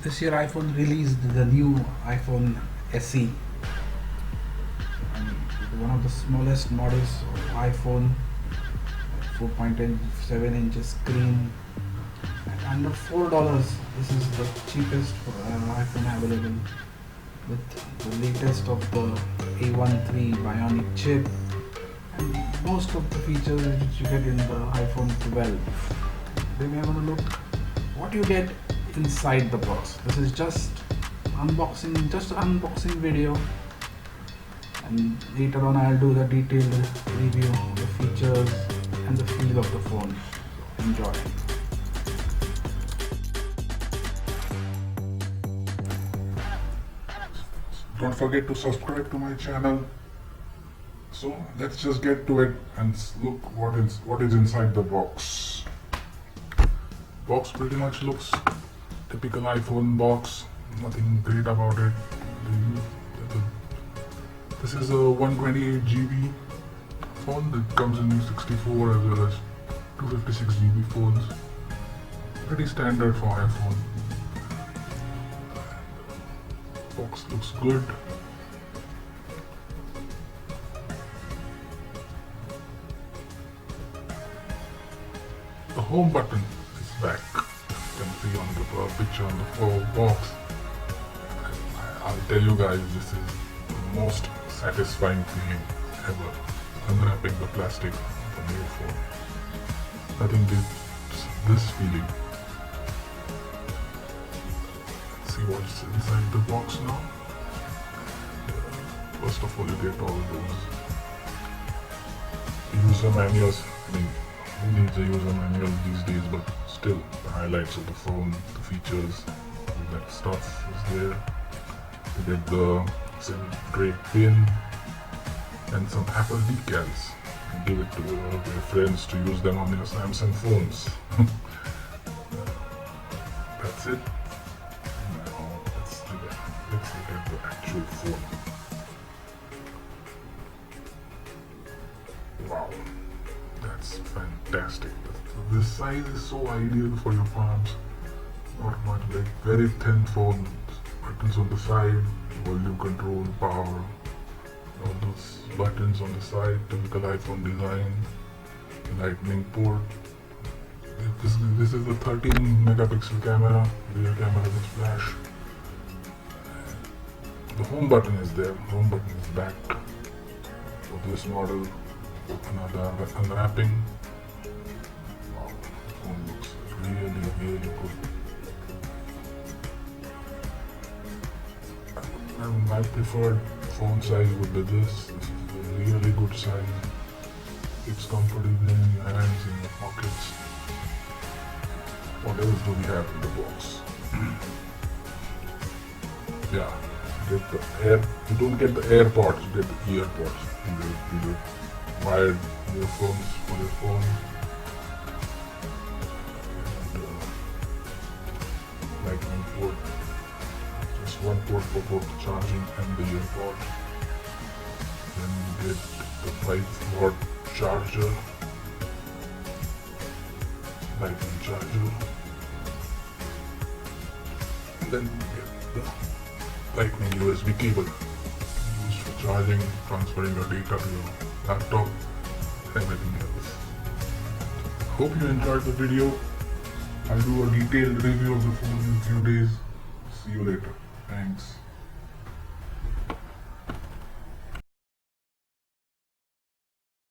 This year iPhone released the new iPhone SE, and one of the smallest models of iPhone, 4.7 inches screen, and under $4. This is the cheapest iPhone available, with the latest of the A13 Bionic chip and most of the features which you get in the iPhone 12. Then we are going to look what you get inside the box. This is just unboxing video, and later on I'll do the detailed review of the features and the feel of the phone. Enjoy. Don't forget to subscribe to my channel. So let's just get to it and look what is inside the box. Box pretty much looks typical iPhone box. Nothing great about it. This is a 128 GB phone that comes in 64 as well as 256 GB phones. Pretty standard for iPhone. Box looks good. The home button is back. You can see on the picture on the box. I'll tell you guys, this is the most satisfying feeling ever. Unwrapping the plastic of a new phone. Nothing beats this feeling. Let's see what's inside the box now. First of all, you get all those user manuals. I mean, who needs a user manual these days, but still, the highlights of the phone, the features, all that stuff is there. You get the SIM tray pin and some Apple decals. And give it to your friends to use them on their Samsung phones. That's it. Now let's look at the actual phone. Wow, that's fantastic. This size is so ideal for your palms. Not much, like very thin phone. Buttons on the side, volume control, power, all those buttons on the side, typical iPhone design, lightning port. This is a 13 megapixel camera, rear camera with flash. The home button is there, home button is back for this model. Another unwrapping. Wow, the phone looks really good. My preferred phone size would be this. This is a really good size. It's comfortable in your hands, in your pockets. What else do we have in the box? Yeah, you don't get the AirPods, you get the earpods. You get wired earphones for your phone. And lightning port. Just one port for both the charging and the earpod. Then you get the 5-watt charger, lightning charger. And then you get the lightning USB cable used for charging, transferring your data to your laptop, everything else. Hope you enjoyed the video. I'll do a detailed review of the phone in a few days. See you later. Thanks.